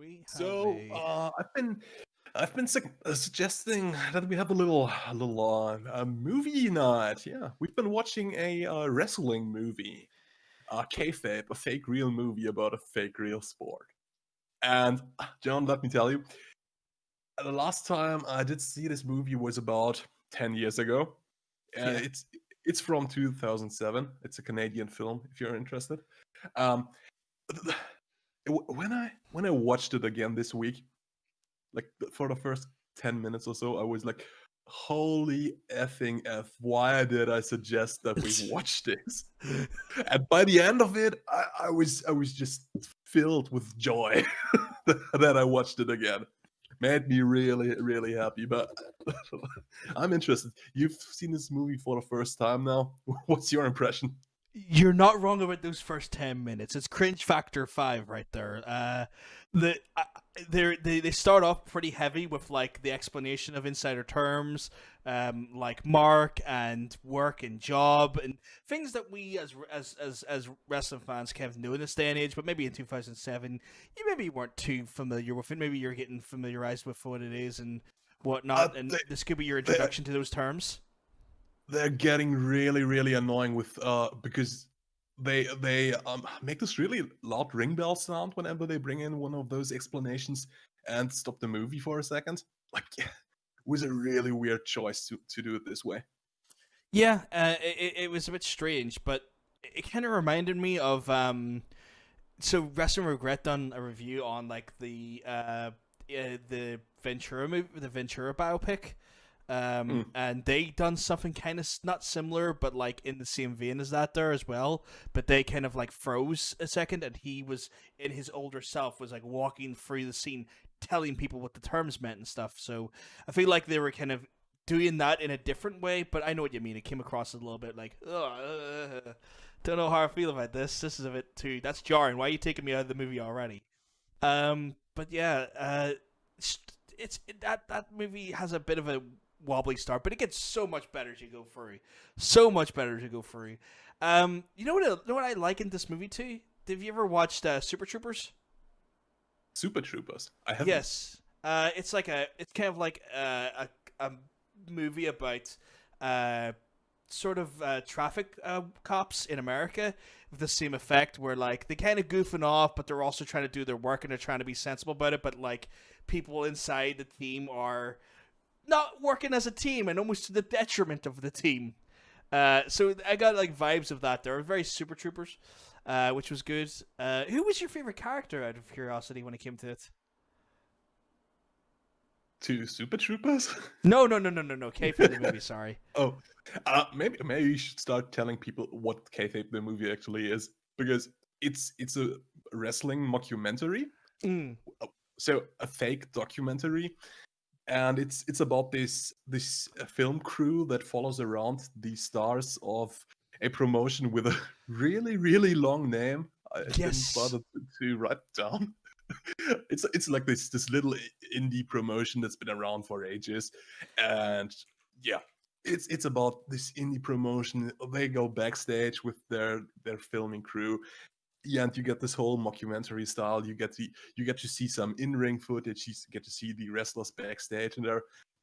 We have So a I've been suggesting that we have a movie night. Yeah, we've been watching a wrestling movie, Kayfabe, a fake real movie about a fake real sport. And John, let me tell you, the last time I did see this movie was about 10 years ago. yeah. It's from 2007. It's a Canadian film. If you're interested, um, when I watched it again this week, like for the first 10 minutes or so, I was like, holy effing f, why did I suggest that we watch this? And by the end of it, I was just filled with joy that I watched it again. Made me really really happy. But I'm interested, you've seen this movie for the first time now. What's your impression? You're not wrong about those first 10 minutes. It's cringe factor 5 right there. The they start off pretty heavy with like the explanation of insider terms, like mark and work and job and things that we as wrestling fans kind of know in this day and age. But maybe in 2007, you maybe weren't too familiar with it. Maybe you're getting familiarized with what it is and uh, whatnot. And they, this could be your they, introduction to those terms. they're getting really really annoying with because they make this really loud ring bell sound whenever they bring in one of those explanations and stop the movie for a second. Like, yeah, it was a really weird choice to do it this way. Yeah, it was a bit strange, but it kind of reminded me of So Wrestling Regret done a review on like the Ventura movie, the Ventura biopic, Mm. and they done something kind of not similar, but like in the same vein as that there as well. But they kind of like froze a second, and he was in his older self was like walking through the scene, telling people what the terms meant and stuff. So I feel like they were kind of doing that in a different way, but I know what you mean. It came across a little bit like, don't know how I feel about this. This is a bit too. That's jarring. Why are you taking me out of the movie already? But yeah, that movie has a bit of a wobbly start, but it gets so much better as you go through. So much better as you go through. You know what I like in this movie too? Have you ever watched Super Troopers? Super Troopers, I haven't. Yes. It's kind of like a movie about sort of traffic cops in America with the same effect where like they kind of goofing off, but they're also trying to do their work and they're trying to be sensible about it. But like people inside the team are not working as a team and almost to the detriment of the team. So I got like vibes of that. They're very Super Troopers, which was good. Who was your favorite character out of curiosity when it came to it? Two Super Troopers. No. Kayfabe the movie. Sorry. Oh, maybe you should start telling people what Kayfabe the movie actually is, because it's a wrestling mockumentary, Mm. so a fake documentary, and it's about this film crew that follows around the stars of a promotion with a really really long name. I didn't Yes. bother to write it down. It's like this little indie promotion that's been around for ages, and yeah, it's about this indie promotion. They go backstage with their filming crew. Yeah, and you get this whole mockumentary style. You get to see some in-ring footage. You get to see the wrestlers backstage, and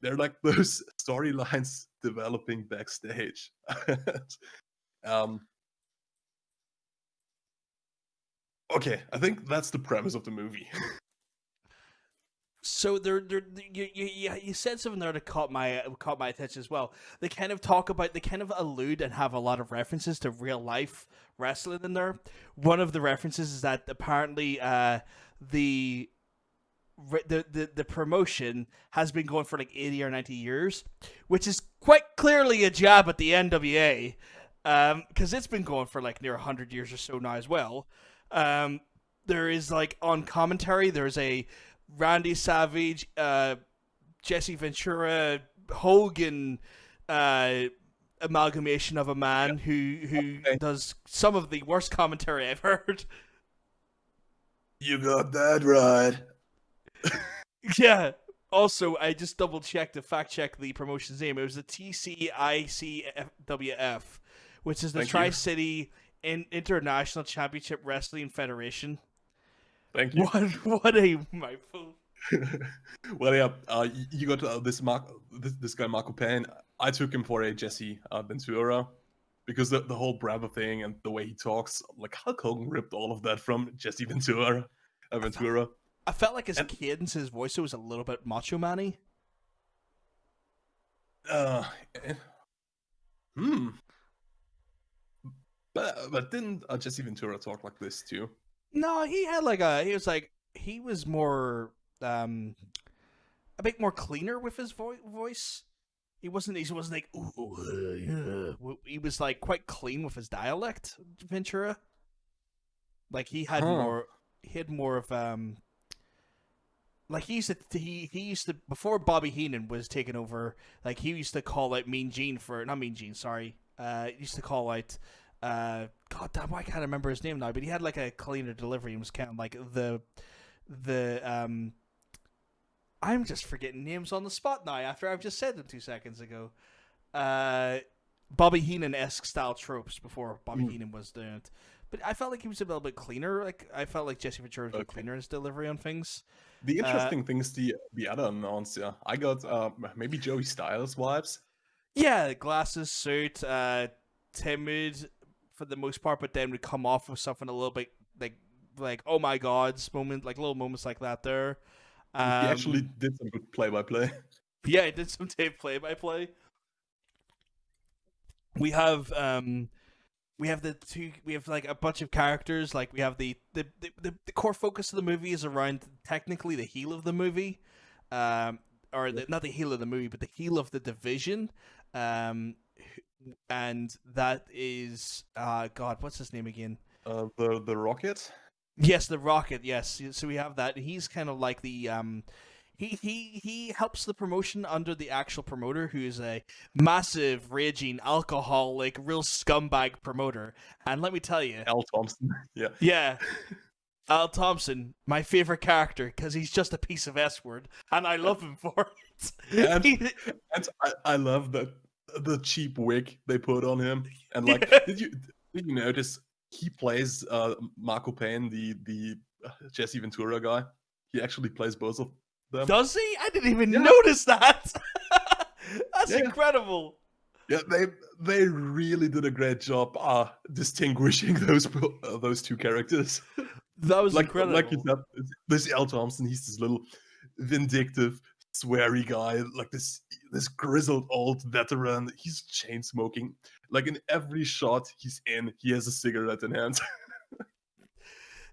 they're like those storylines developing backstage. um, okay, I think that's the premise of the movie. So you said something there that caught my attention as well. They kind of allude and have a lot of references to real life wrestling in there. One of the references is that apparently the the promotion has been going for like 80 or 90 years, which is quite clearly a jab at the NWA, because it's been going for like near 100 years or so now as well. There is like on commentary, there's a Randy Savage, Jesse Ventura, Hogan amalgamation of a man who Okay, does some of the worst commentary I've heard. you got that right. Yeah. Also, I just double checked to fact check the promotion's name. It was the TCICWF, which is the Thank you. Tri City International Championship Wrestling Federation. Thank you. What a mouthful. Well, yeah, you got this guy Marco Payne. I took him for a Jesse Ventura because the whole Bravo thing and the way he talks, like Hulk Hogan ripped all of that from Jesse Ventura. Ventura. I felt like his And- cadence, his voice was a little bit macho man-y. Uh, eh, hmm. But didn't Jesse Ventura talk like this too? No, he was more a bit more cleaner with his voice. He wasn't like ooh, he was like quite clean with his dialect, Ventura. Like he had more of like he used to before Bobby Heenan was taken over, like he used to call out Mean Gene for not Mean Gene, sorry. He used to call out God damn, why can't I remember his name now? But he had like a cleaner delivery and was kind of like the I'm just forgetting names on the spot now after I've just said them 2 seconds ago. Bobby Heenan-esque style tropes before Bobby Heenan was doing it. But I felt like he was a little bit cleaner. Like I felt like Jesse Ventura was a bit cleaner in his delivery on things. The interesting thing is the other announcer. I got maybe Joey Styles vibes. Yeah, glasses, suit, timid for the most part, but then would come off with something a little bit like oh my god's moment, like little moments like that there. He actually did some good play-by-play. Yeah, he did some tape play-by-play. We have like a bunch of characters. Like we have the core focus of the movie is around technically the heel of the movie, not the heel of the movie, but the heel of the division, and that is God, what's his name again? The Rocket. Yes, the Rocket. Yes, so we have that. He's kind of like the he helps the promotion under the actual promoter, who is a massive, raging, alcoholic, real scumbag promoter. And let me tell you, Al Thompson. yeah, Al Thompson, my favorite character, because he's just a piece of S-word, and I love him for it. and I love the cheap wig they put on him. And like, did you notice he plays Marco Payne, the Jesse Ventura guy? He actually plays both of them. Does he? I didn't even notice that. That's incredible. Yeah, they really did a great job distinguishing those two characters. That was incredible. Like you said, this Al Thompson, he's this little vindictive, sweary guy, like this grizzled old veteran. He's chain smoking. Like in every shot he's in, he has a cigarette in hand.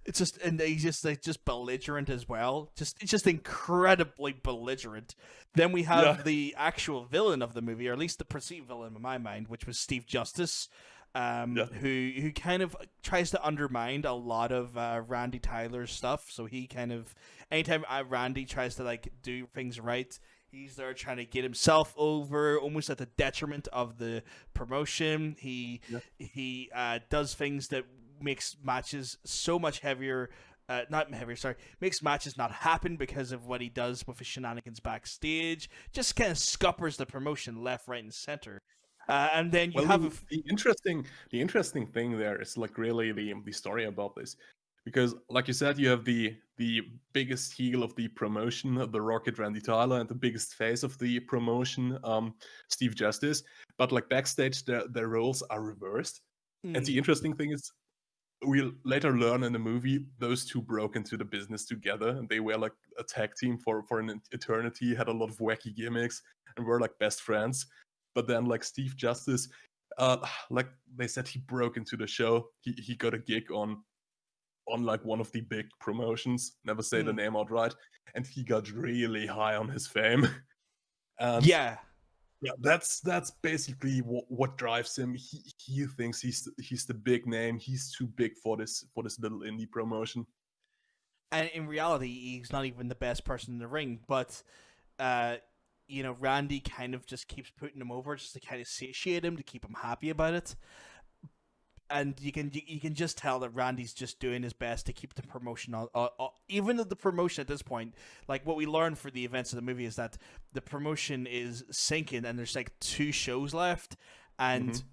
It's just, and he's just belligerent as well. It's just incredibly belligerent. Then we have the actual villain of the movie, or at least the perceived villain in my mind, which was Steve Justice, who kind of tries to undermine a lot of Randy Tyler's stuff. So he kind of, anytime Randy tries to like do things right, he's there trying to get himself over, almost at the detriment of the promotion. He does things that makes matches so much heavier, makes matches not happen because of what he does with his shenanigans backstage. Just kind of scuppers the promotion left, right, and center. And then you have the interesting thing there is like really the story about this, because like you said, you have the biggest heel of the promotion, the Rocket Randy Tyler, and the biggest face of the promotion, Steve Justice. But like backstage, their roles are reversed. And the interesting thing is, we'll later learn in the movie those two broke into the business together, and they were like a tag team for an eternity, had a lot of wacky gimmicks, and were like best friends. But then like Steve Justice, like they said, he broke into the show. He got a gig on like one of the big promotions, never say the name outright, and he got really high on his fame. And yeah, that's basically what drives him. He thinks he's the big name. He's too big for this little indie promotion. And in reality, he's not even the best person in the ring. But Randy kind of just keeps putting him over just to kind of satiate him, to keep him happy about it. And you can just tell that Randy's just doing his best to keep the promotion on. Even though the promotion at this point, like what we learned for the events of the movie, is that the promotion is sinking and there's like 2 shows left, and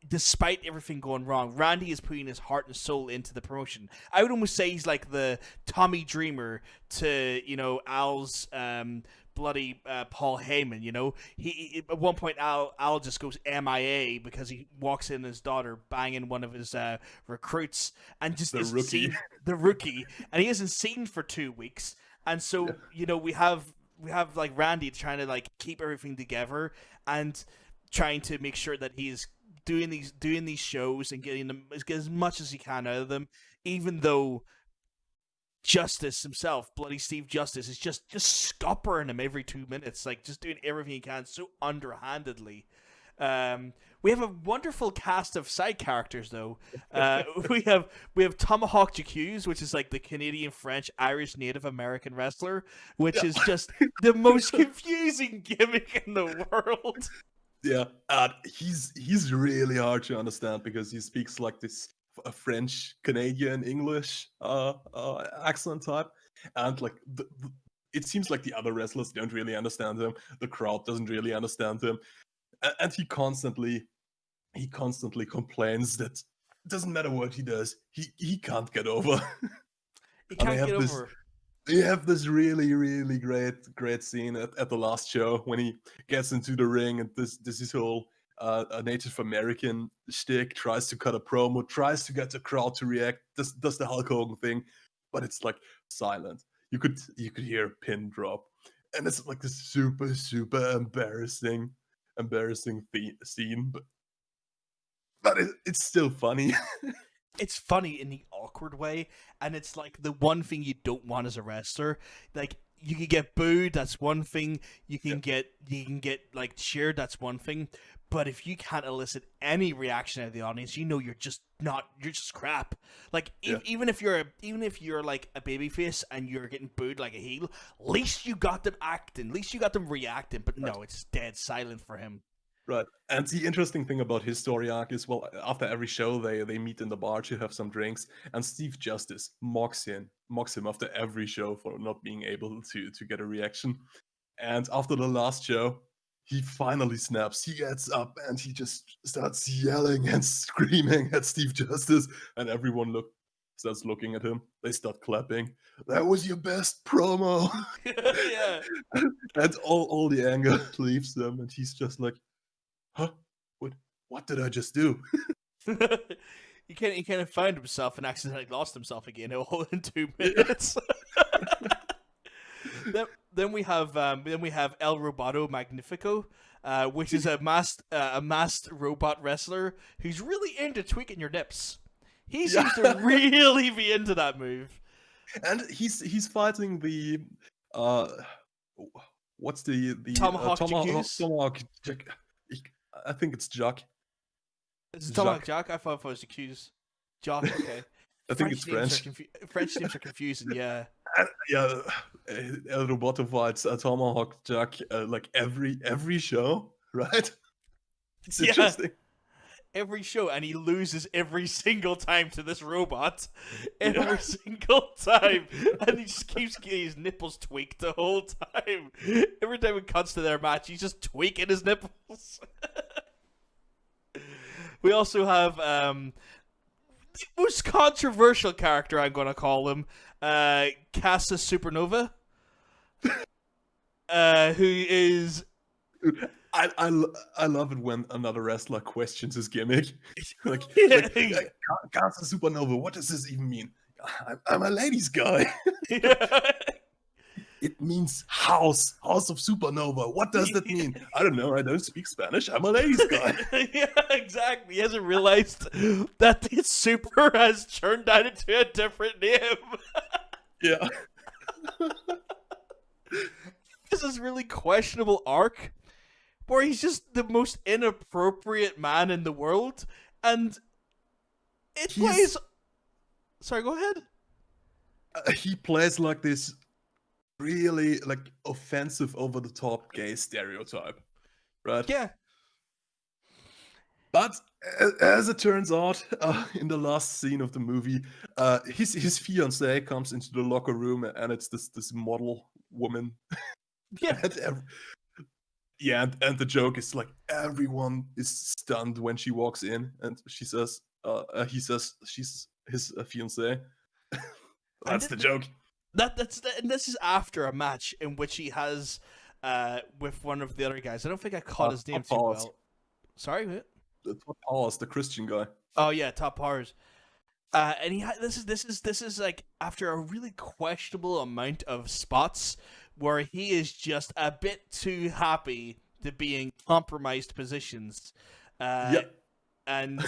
despite everything going wrong, Randy is putting his heart and soul into the promotion. I would almost say he's like the Tommy Dreamer to, Al's bloody Paul Heyman. He at one point Al just goes MIA because he walks in his daughter banging one of his recruits and just isn't seen, the rookie, and he isn't seen for 2 weeks. And so we have like Randy trying to like keep everything together and trying to make sure that he's doing these shows and getting them as much as he can out of them, even though Justice himself, bloody Steve Justice, is just scoppering him every 2 minutes, like just doing everything he can so underhandedly. We have a wonderful cast of side characters, though. We have Tomahawk Jacques, which is like the Canadian, French, Irish, Native American wrestler, which is just the most confusing gimmick in the world. Yeah, he's really hard to understand because he speaks like this French, Canadian, English accent type, and like it seems like the other wrestlers don't really understand him. The crowd doesn't really understand him, and he constantly complains that it doesn't matter what he does, he can't get over. He can't get over. You have this really, really great scene at the last show when he gets into the ring and this whole a Native American shtick, tries to cut a promo, tries to get the crowd to react, does the Hulk Hogan thing, but it's like silent. You could hear a pin drop, and it's like this super, super embarrassing scene, but it's still funny. It's funny in the awkward way, and it's like the one thing you don't want as a wrestler. Like, you can get booed, that's one thing. You can get like cheered, that's one thing. But if you can't elicit any reaction out of the audience, you're just crap. Like even if you're like a babyface and you're getting booed like a heel, at least you got them acting, at least you got them reacting. But no, it's dead silent for him. Right. And the interesting thing about his story arc is, well, after every show, they meet in the bar to have some drinks, and Steve Justice mocks him after every show for not being able to get a reaction. And after the last show, he finally snaps. He gets up and he just starts yelling and screaming at Steve Justice, and everyone starts looking at him. They start clapping. That was your best promo. Yeah. And all the anger leaves them, and he's just like, huh? What did I just do? He kind of found himself and accidentally lost himself again all in 2 minutes. Then we have El Roboto Magnifico, which is a masked robot wrestler who's really into tweaking your nips. He seems to really be into that move. And he's fighting the what's the Tomahawk Jack. I think it's Jack. Is it Tomahawk Jack? I thought it was accused. Jack, okay. I think it's French. French names are confusing, yeah. Yeah, El Roboto fights Tomahawk Jack like every show, right? It's interesting. Every show, and he loses every single time to this robot. Every single time. And he just keeps getting his nipples tweaked the whole time. Every time it cuts to their match, he's just tweaking his nipples. We also have the most controversial character, I'm going to call him, Casa Supernova, who is... I love it when another wrestler questions his gimmick. like Casa Supernova, what does this even mean? I'm a ladies guy. It means house of Supernova. What does that mean? I don't know. I don't speak Spanish. I'm a ladies guy. Yeah, exactly. He hasn't realized that the super has turned out into a different name. Yeah. This is really questionable arc where he's just the most inappropriate man in the world, and plays... Sorry, go ahead. He plays like this really like offensive, over-the-top gay stereotype, right? Yeah. But as it turns out, in the last scene of the movie, his fiance comes into the locker room, and it's this model woman. Yeah. Yeah, and the joke is like everyone is stunned when she walks in, and he says she's his fiance. And That's the joke. and this is after a match in which he has with one of the other guys. I don't think I caught his name Top too Powers. well. Sorry, who? Top Powers, the Christian guy. Oh yeah, Top Powers. And this is like after a really questionable amount of spots where he is just a bit too happy to be in compromised positions. Yeah. And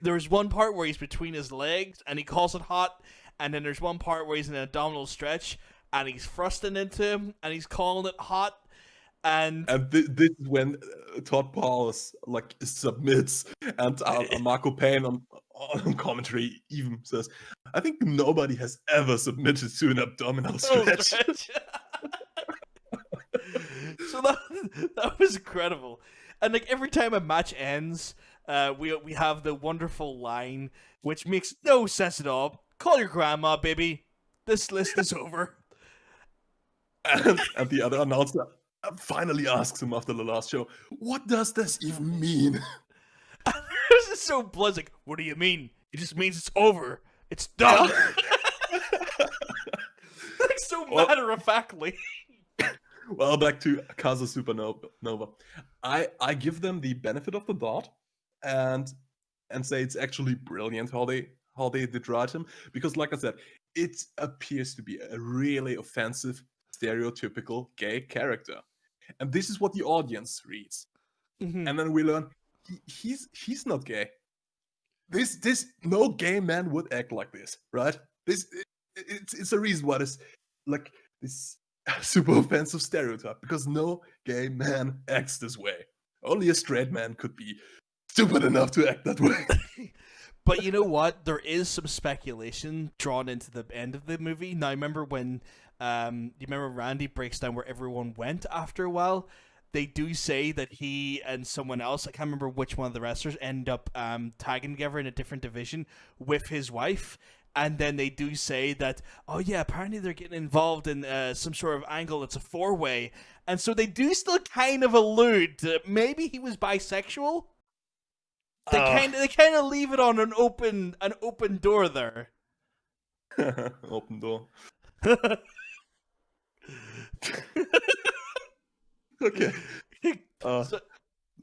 there's one part where he's between his legs and he calls it hot, and then there's one part where he's in an abdominal stretch and he's thrusting into him and he's calling it hot. And this is when Todd Powers like submits, and Marco Payne on commentary even says, "I think nobody has ever submitted to an abdominal stretch." So that was incredible. And like every time a match ends, we have the wonderful line which makes no sense at all. Call your grandma, baby. This list is over. And the other announcer finally asks him after the last show, "What does this even mean?" This is so blunt. Like, what do you mean? It just means it's over. It's done. Like so matter of factly. Well, back to Casa Supernova. I give them the benefit of the doubt and say it's actually brilliant how they did write him, because like I said, it appears to be a really offensive, stereotypical gay character. And this is what the audience reads. Mm-hmm. And then we learn he's not gay. This no gay man would act like this, right? It's a reason why this like this super offensive stereotype, because no gay man acts this way. Only a straight man could be stupid enough to act that way. But you know what? There is some speculation drawn into the end of the movie. Now, remember when you remember Randy breaks down where everyone went after a while? They do say that he and someone else, I can't remember which one of the wrestlers, end up tagging together in a different division with his wife. And then they do say that, oh yeah, apparently they're getting involved in some sort of angle that's a four-way. And so they do still kind of allude that maybe he was bisexual. They kind of leave it on an open door there. Open door. Okay.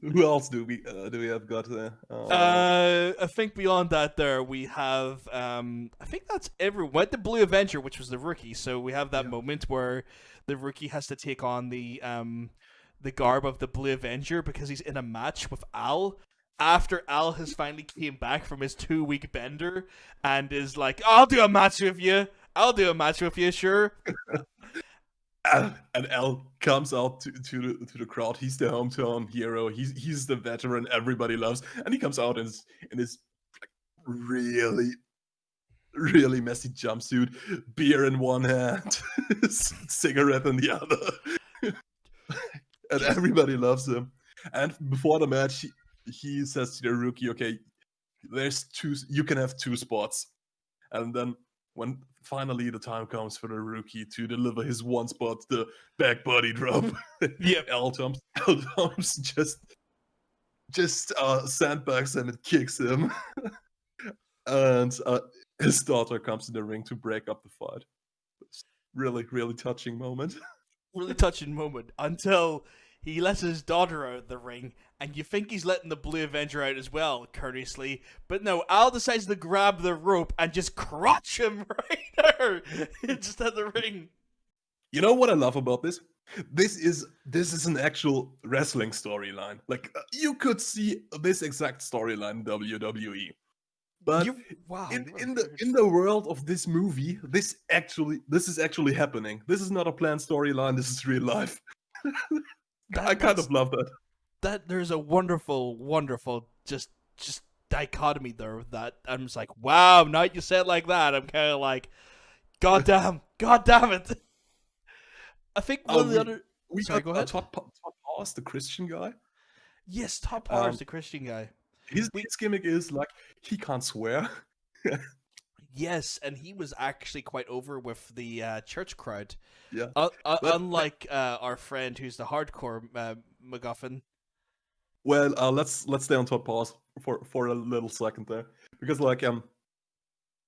Who else do we have got there? I think beyond that, there we have. I think that's everyone. The Blue Avenger, which was the rookie. So we have that moment where the rookie has to take on the garb of the Blue Avenger because he's in a match with Al. After Al has finally came back from his 2-week bender and is like, "I'll do a match with you. I'll do a match with you, sure." And Al comes out to the crowd. He's the hometown hero. He's the veteran everybody loves, and he comes out in his like, really, really messy jumpsuit, beer in one hand, cigarette in the other, and everybody loves him. And before the match, he says to the rookie, "Okay, you can have 2 spots," and then when finally the time comes for the rookie to deliver his 1 spot, the back body drop. Yep. L Tom's just sandbags him and kicks him. And his daughter comes in the ring to break up the fight. It's really, really touching moment. Really touching moment until he lets his daughter out of the ring, and you think he's letting the Blue Avenger out as well, courteously. But no, Al decides to grab the rope and just crotch him right there, just at the ring. You know what I love about this? This is an actual wrestling storyline. Like you could see this exact storyline in WWE. But in the world of this movie, this is actually happening. This is not a planned storyline. This is real life. I kind of love that. That there's a wonderful just dichotomy there with that. I'm just like, wow, now you say it like that, I'm kind of like, god damn it. I think one of the other... Sorry, go ahead. Todd Powers, the Christian guy. Yes, Todd Powers, the Christian guy. His gimmick is like he can't swear. Yes, and he was actually quite over with the church crowd. Yeah, Unlike our friend who's the hardcore MacGuffin. well, let's stay on Todd Pause for a little second there, because like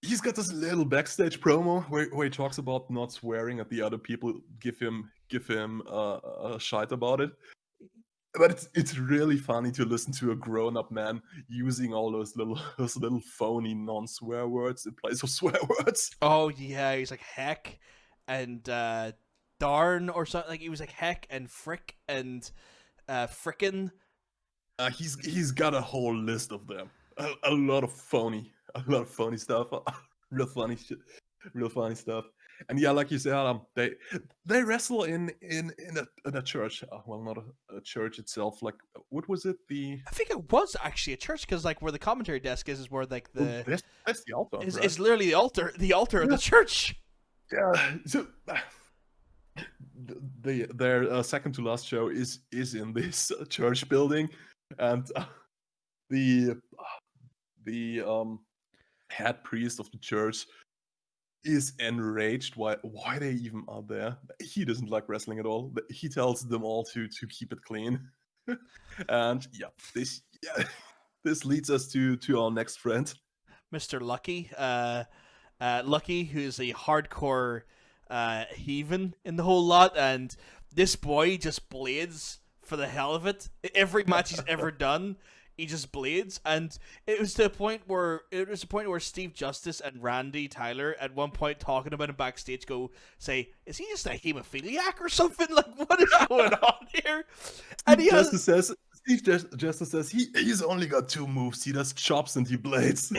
he's got this little backstage promo where he talks about not swearing at the other people give him a shite about it. But it's really funny to listen to a grown-up man using all those little phony non-swear words in place of swear words. Oh yeah, he's like heck and darn or something. Like he was like heck and frick and frickin'. He's got a whole list of them. A lot of phony stuff. Real funny shit. Real funny stuff. And yeah, like you said, they wrestle in a church. Well, not a church itself. Like, what was it? I think it was actually a church, because like where the commentary desk is where like the that's the altar. is right? it's literally the altar of the church. Yeah. So their second to last show is in this church building, and the head priest of the church is enraged why they even are there. He doesn't like wrestling at all. He tells them all to keep it clean. And this leads us to our next friend, Mr. Lucky. Lucky, who's a hardcore heathen in the whole lot, and this boy just blades for the hell of it. Every match he's ever done, he just blades, and it was to a point where Steve Justice and Randy Tyler at one point talking about him backstage say, is he just a hemophiliac or something? Like, what is going on here? And Steve Justice says he's only got 2 moves. He does chops and he blades.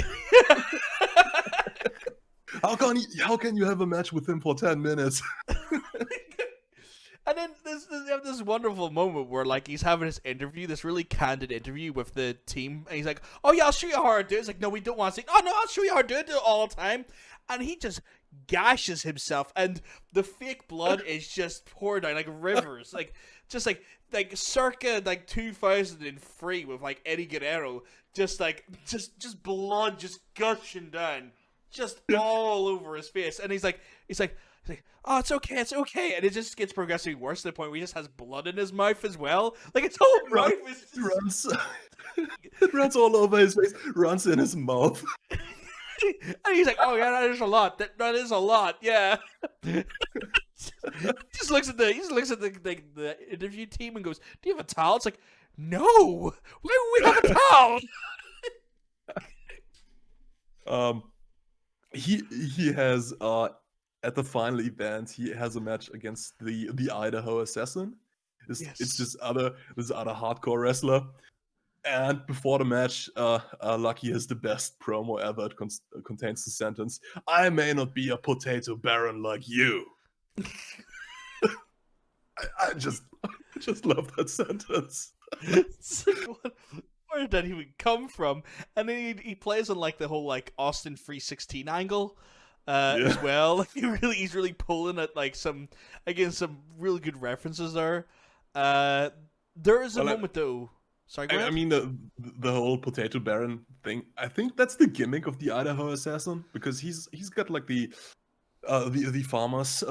How can you have a match with him for 10 minutes? And then this wonderful moment where like he's having this interview, this really candid interview with the team, and he's like, "Oh yeah, I'll show you how I do it." It's like, "No, we don't want to see." "Oh no, I'll show you how I do it all the time." And he just gashes himself, and the fake blood is just poured down like rivers, like just like circa like 2003 with like Eddie Guerrero, just blood just gushing down, just all over his face, and he's like, "Oh, it's okay," and it just gets progressively worse to the point where he just has blood in his mouth as well. Like his whole mouth is it runs all over his face, runs in his mouth. And he's like, "Oh yeah, that is a lot. That is a lot. Yeah." Just looks at the interview team and goes, "Do you have a towel?" It's like, "No. Why would we have a towel?" He has at the final event, he has a match against the Idaho Assassin. It's this other hardcore wrestler. And before the match, Lucky has the best promo ever. It contains the sentence, "I may not be a potato baron like you." I just love that sentence. It's like, where did that even come from? And then he plays on like the whole like Austin 316 angle. As well. Like, he's really pulling at like some really good references there. There is a moment though. Sorry, go ahead. I mean the whole potato baron thing. I think that's the gimmick of the Idaho Assassin, because he's got like the farmers.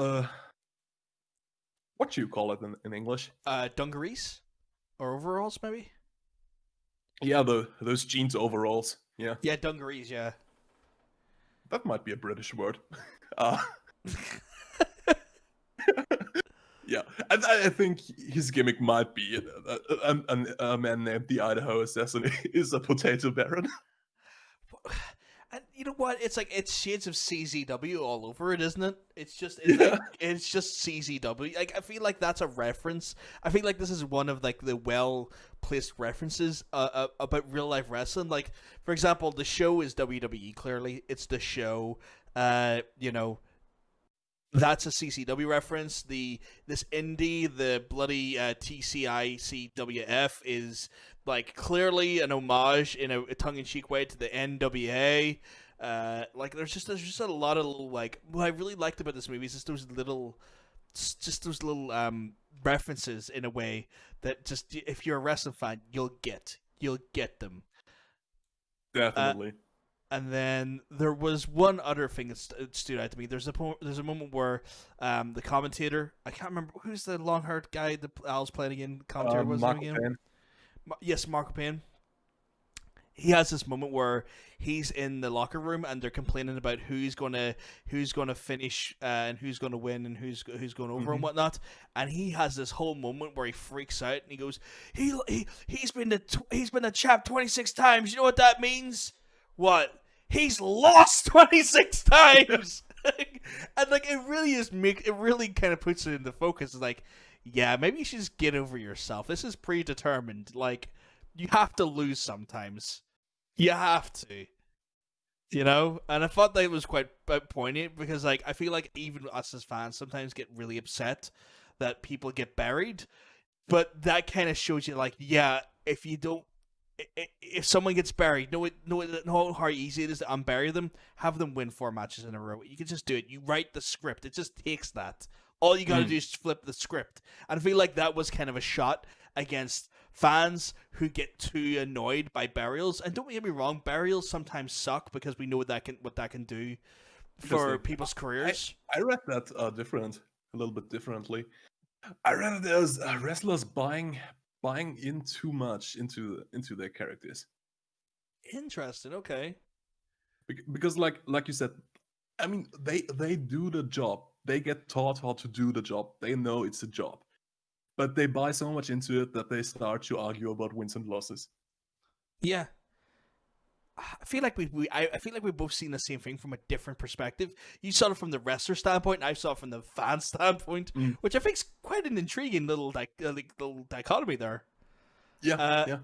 What do you call it in English? Dungarees or overalls, maybe. Yeah, those jeans overalls. Yeah. Yeah, dungarees. Yeah. That might be a British word. Yeah, I think his gimmick might be a man named the Idaho Assassin is a potato baron. And you know what? It's like it's shades of CZW all over it, isn't it? It's just CZW. Like I feel like that's a reference. I feel like this is one of like the well placed references about real life wrestling. Like for example, the show is WWE. Clearly, it's the show. That's a CCW reference. This indie, the bloody TCICWF is like clearly an homage in a tongue-in-cheek way to the NWA. Like there's just a lot of little like what I really liked about this movie is just those little references in a way that just if you're a wrestling fan you'll get them. Definitely. And then there was one other thing that stood out to me. There's a moment where the commentator, I can't remember who's the long haired guy that Al's playing again. Commentator was him Marco again. Payne. Yes, Marco Payne. He has this moment where he's in the locker room and they're complaining about who's gonna finish and who's gonna win and who's going over and whatnot. And he has this whole moment where he freaks out and he goes, he's been the champ 26 times. You know what that means? What? He's lost 26 times. And like it really kind of puts it into focus. It's like, yeah, maybe you should just get over yourself. This is predetermined. Like, you have to lose sometimes. You have to. You know? And I thought that was quite poignant because, like, I feel like even us as fans sometimes get really upset that people get buried. But that kind of shows you, like, yeah, if you don't, if someone gets buried, know how easy it is to unbury them. Have them win 4 matches in a row. You can just do it. You write the script. It just takes that. All you gotta do is flip the script. And I feel like that was kind of a shot against fans who get too annoyed by burials. And don't get me wrong, burials sometimes suck because we know what that can do for people's careers. I read that a little bit differently. I read it as wrestlers buying in too much into their characters. Interesting. Okay. Because like you said, I mean they do the job. They get taught how to do the job. They know it's a job. But they buy so much into it that they start to argue about wins and losses. Yeah. I feel like I feel like we've both seen the same thing from a different perspective. You saw it from the wrestler standpoint, and I saw it from the fan standpoint, which I think is quite an intriguing little dichotomy there. Yeah, yeah.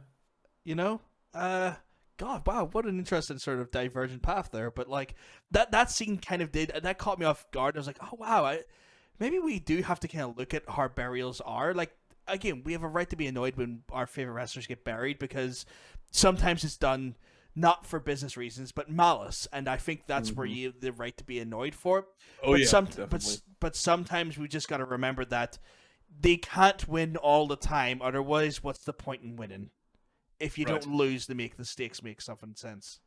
You know, God, wow, what an interesting sort of divergent path there. But like that scene kind of that caught me off guard. I was like, oh wow, maybe we do have to kind of look at how burials are. Like, again, we have a right to be annoyed when our favorite wrestlers get buried because sometimes it's done not for business reasons, but malice. And I think that's where you have the right to be annoyed for. Oh, but yeah, definitely. But sometimes we just got to remember that they can't win all the time. Otherwise, what's the point in winning? If you don't lose to make the stakes make something sense.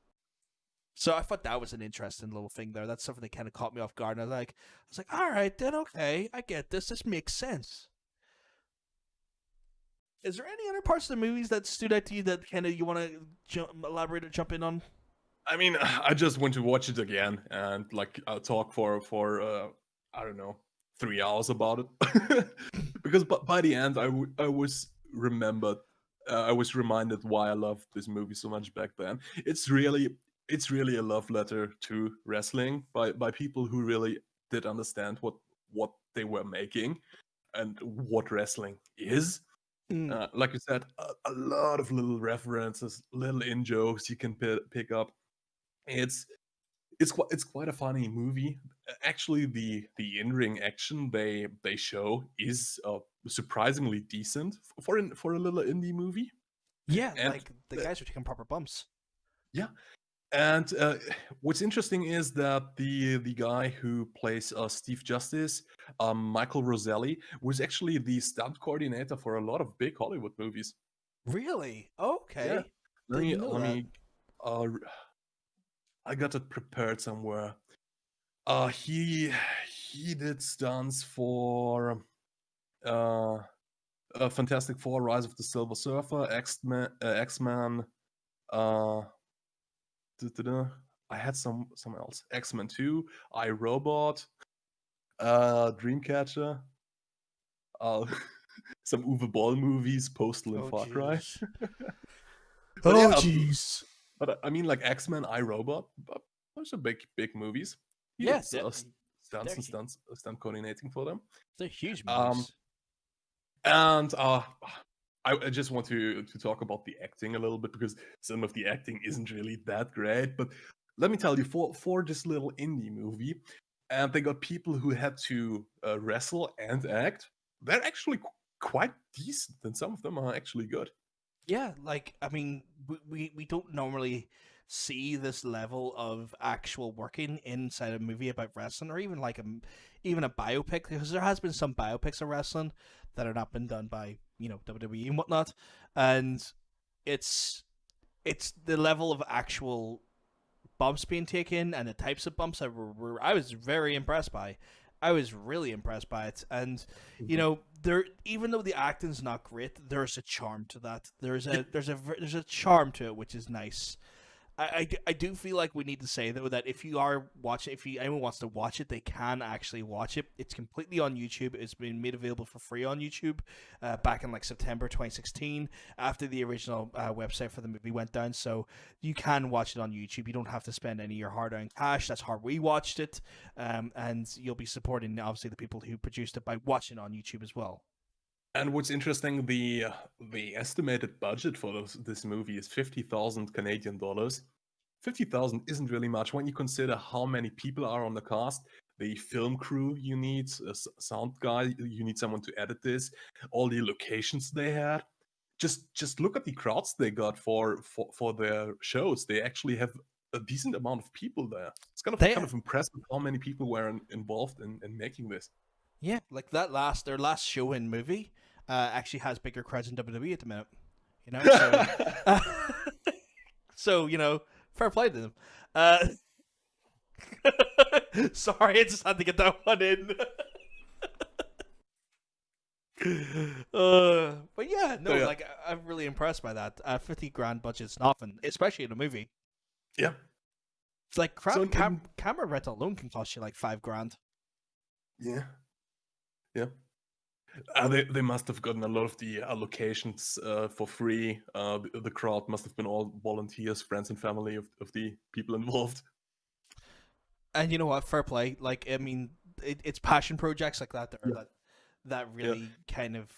So I thought that was an interesting little thing there. That's something that kind of caught me off guard. And I was like, all right, then, okay, I get this. This makes sense. Is there any other parts of the movies that stood out to you that kind of you want to elaborate or jump in on? I mean, I just went to watch it again and like I'll talk for I don't know 3 hours about it because by the end I was remembered. I was reminded why I loved this movie so much back then. It's really a love letter to wrestling by people who really did understand what they were making and what wrestling is. Like you said, a lot of little references, little in jokes you can pick up. It's quite a funny movie. Actually, the in-ring action they show is surprisingly decent for a little indie movie. Yeah, and like the guys are taking proper bumps. Yeah, and what's interesting is that the guy who plays Steve Justice, Michael Roselli, was actually the stunt coordinator for a lot of big Hollywood movies. Really? Okay. Yeah. Let me. I got it prepared somewhere. He did stunts for Fantastic Four: Rise of the Silver Surfer, X-Men. I had some else. X-Men 2, I, Robot, Dreamcatcher, some Uwe Boll movies, Postal and Far Cry. Oh jeez. But I mean, like X-Men, I, Robot, but those are big movies. Yes, stunt coordinating for them. They're huge movies. And I just want to talk about the acting a little bit because some of the acting isn't really that great. But let me tell you, for this little indie movie, and they got people who had to wrestle and act. They're actually quite decent, and some of them are actually good. Yeah, like I mean, we don't normally see this level of actual working inside a movie about wrestling, or even like even a biopic, because there has been some biopics of wrestling that have not been done by WWE and whatnot, and it's the level of actual bumps being taken and the types of bumps I was very impressed by. I was really impressed by it, and you know, even though the acting's not great, there's a charm to that. There's a charm to it, which is nice. I do feel like we need to say though that if you are watching, if anyone wants to watch it, they can actually watch it. It's completely on YouTube. It's been made available for free on YouTube back in like September 2016 after the original website for the movie went down. So you can watch it on YouTube. You don't have to spend any of your hard-earned cash. That's how we watched it, and you'll be supporting obviously the people who produced it by watching it on YouTube as well. And what's interesting, the estimated budget for this movie is 50,000 Canadian dollars. 50,000 isn't really much when you consider how many people are on the cast, the film crew you need, a sound guy, you need someone to edit this, all the locations they had. Just look at the crowds they got for their shows. They actually have a decent amount of people there. It's kind of impressive how many people were involved in making this. Yeah, like their last show in movie actually has bigger crowds in WWE at the minute. You know, so, so you know, fair play to them. Sorry, I just had to get that one in. But yeah, no, like I'm really impressed by that. 50 grand budget's nothing, especially in a movie. Yeah, it's like camera rental alone can cost you like $5,000. Yeah. Yeah. They must have gotten a lot of the allocations for free. The crowd must have been all volunteers, friends and family of the people involved. And you know what? Fair play. Like, I mean, it's passion projects like that that really kind of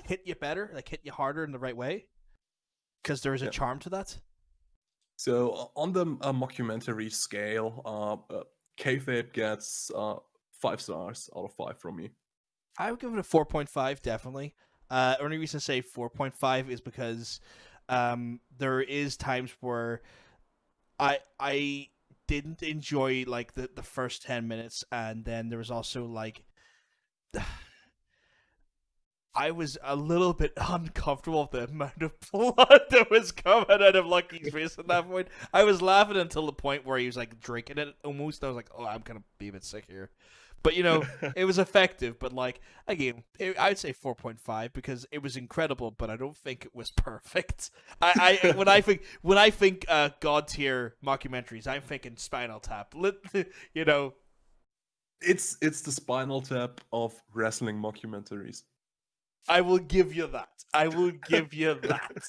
hit you better, like hit you harder in the right way, because there is a charm to that. So on the mockumentary scale, Kayfabe gets 5 stars out of 5 from me. I would give it a 4.5, definitely. Only reason I say 4.5 is because there is times where I didn't enjoy like the first 10 minutes, and then there was also like I was a little bit uncomfortable with the amount of blood that was coming out of Lucky's face at that point. I was laughing until the point where he was like drinking it almost. I was like, oh, I'm gonna be a bit sick here. But, you know, it was effective. But, like, again, I'd say 4.5 because it was incredible, but I don't think it was perfect. When I think God tier mockumentaries, I'm thinking Spinal Tap. You know, it's the Spinal Tap of wrestling mockumentaries. I will give you that. I will give you that.